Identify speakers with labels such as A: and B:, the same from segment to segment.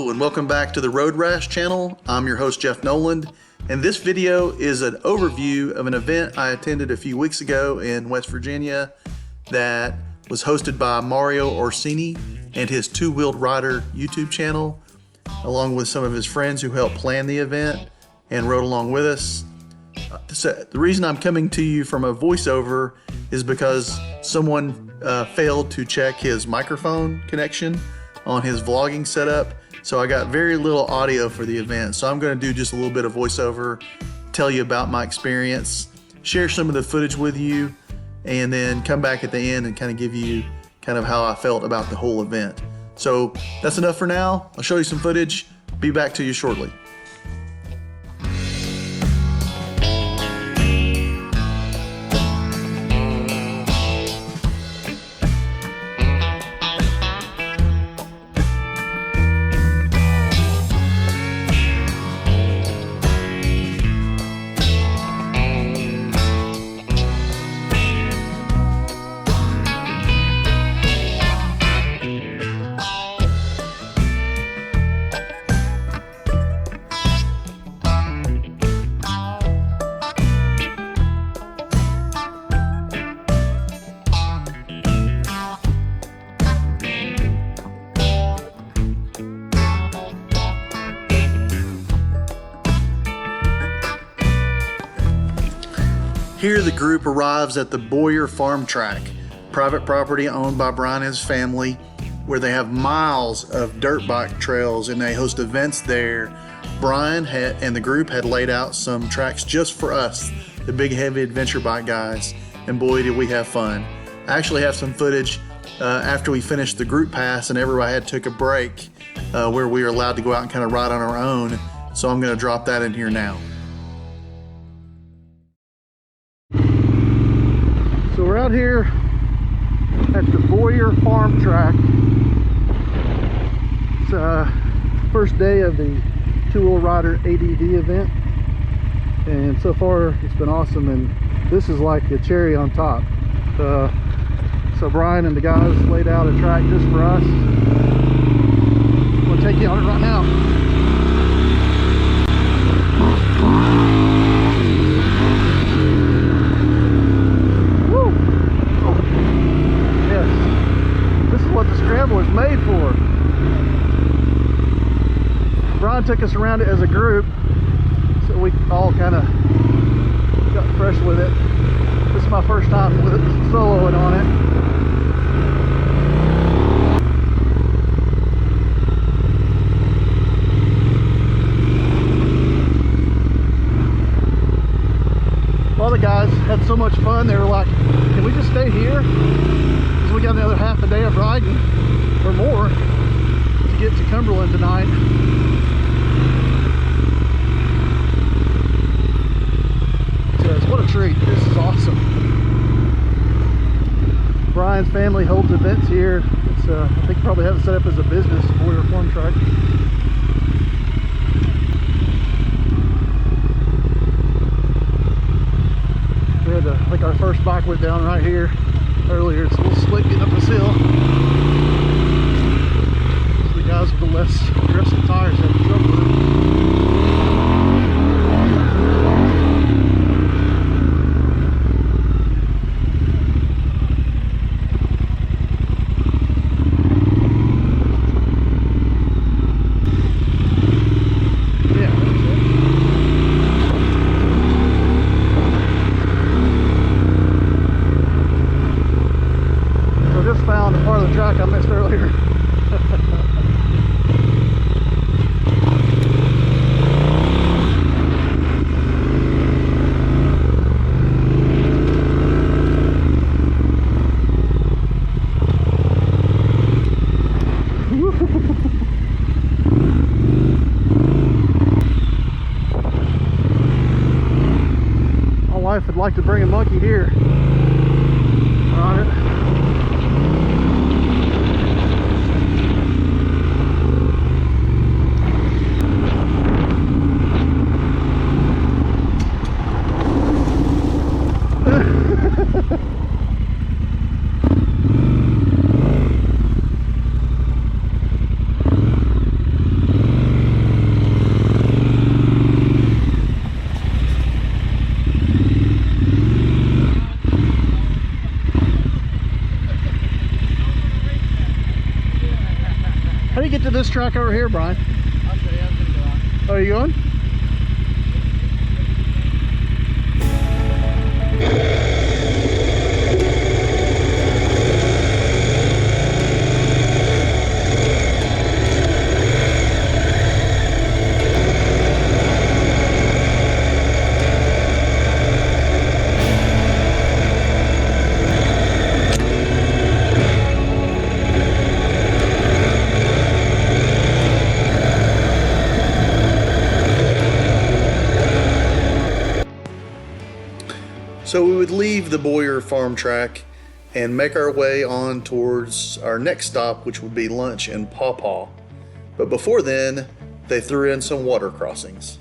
A: Hello and welcome back to the Road Rash channel. I'm your host Jeff Noland, and this video is an overview of an event I attended a few weeks ago in West Virginia that was hosted by Mario Orsini and his Two-Wheeled Rider YouTube channel, along with some of his friends who helped plan the event and rode along with us. The reason I'm coming to you from a voiceover is because someone failed to check his microphone connection on his vlogging setup, so I got very little audio for the event. So I'm going to do just a little bit of voiceover, tell you about my experience, share some of the footage with you, and then come back at the end and kind of give you kind of how I felt about the whole event. So that's enough for now. I'll show you some footage. Be back to you shortly. Here the group arrives at the Boyer Farm Track, private property owned by Brian and his family, where they have miles of dirt bike trails and they host events there. Brian and the group had laid out some tracks just for us, the big heavy adventure bike guys, and boy did we have fun. I actually have some footage after we finished the group pass and everybody had took a break where we were allowed to go out and kind of ride on our own, so I'm going to drop that in here now. So we're out here at the Boyer Farm Track. It's first day of the Two-Wheel Rider ADD event, and so far it's been awesome, and this is like the cherry on top. So Brian and the guys laid out a track just for us. We'll take you on it right now. Was made for. Brian took us around it as a group, so we all kind of got fresh with it. This is my first time with it, soloing on it. All the guys had so much fun, they were like, can we just stay here? Because we got another half a day of riding or more to get to Cumberland tonight. So what a treat. This is awesome. Brian's family holds events here. It's I think probably have it set up as a business, Boyer Farm Track. We had I think our first bike went down right here earlier. It's a little slick getting up this hill. Guys with the less aggressive tires have trouble with it. Yeah, that's it. So I just found a part of the track I missed earlier. My wife would like to bring a monkey here on it. this track over here, Brian.
B: I'll show you. I was gonna go on.
A: Oh, are you going? So we would leave the Boyer farm track and make our way on towards our next stop, which would be lunch in Paw Paw. But before then, they threw in some water crossings.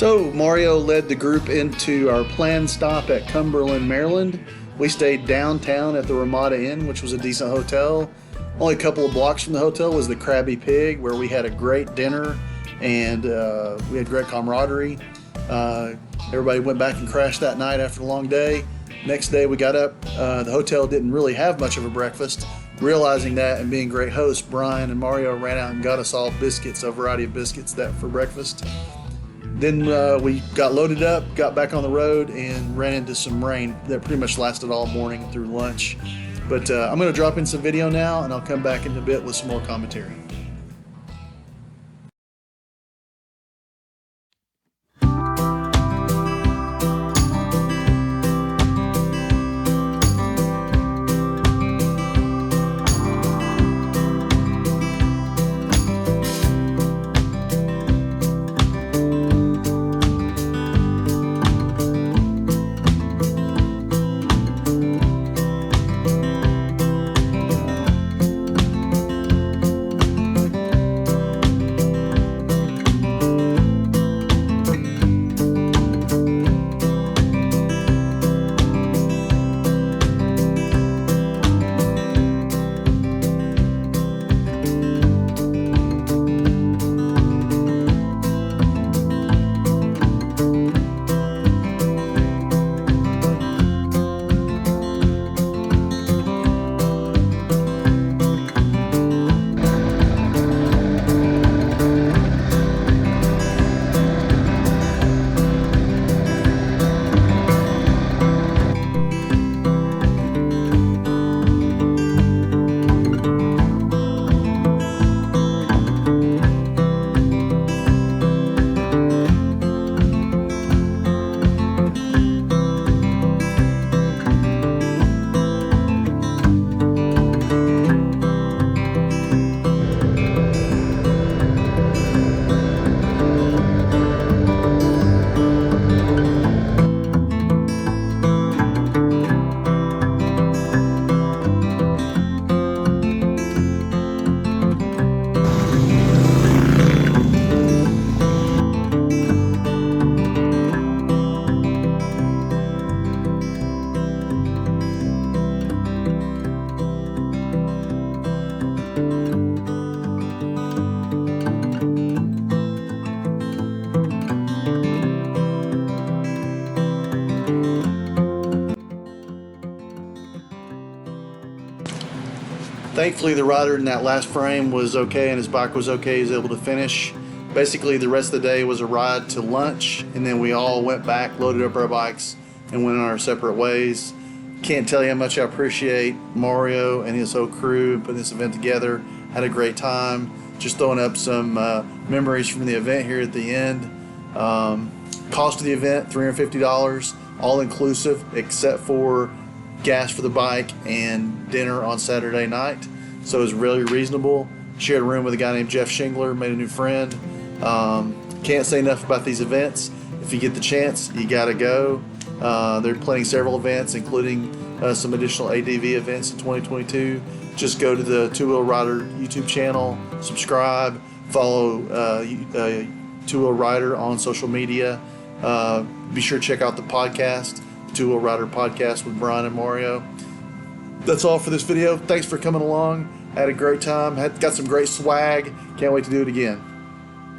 A: So Mario led the group into our planned stop at Cumberland, Maryland. We stayed downtown at the Ramada Inn, which was a decent hotel. Only a couple of blocks from the hotel was the Krabby Pig, where we had a great dinner and we had great camaraderie. Everybody went back and crashed that night after a long day. Next day we got up. The hotel didn't really have much of a breakfast. Realizing that and being great hosts, Brian and Mario ran out and got us all biscuits, a variety of biscuits for breakfast. Then we got loaded up, got back on the road, and ran into some rain that pretty much lasted all morning through lunch. But I'm going to drop in some video now, and I'll come back in a bit with some more commentary. Thankfully, the rider in that last frame was okay and his bike was okay. He was able to finish. Basically, the rest of the day was a ride to lunch, and then we all went back, loaded up our bikes, and went on our separate ways. Can't tell you how much I appreciate Mario and his whole crew putting this event together. Had a great time. Just throwing up some memories from the event here at the end. Cost of the event, $350, all inclusive, except for gas for the bike and dinner on Saturday night. So it was really reasonable. Shared a room with a guy named Jeff Shingler, made a new friend. Can't say enough about these events. If you get the chance, you got to go. They're planning several events, including some additional ADV events in 2022. Just go to the Two Wheel Rider YouTube channel, subscribe, follow Two Wheel Rider on social media. Be sure to check out the podcast, the Two Wheel Rider podcast with Brian and Mario. That's all for this video. Thanks for coming along. Had a great time. Got some great swag. Can't wait to do it again.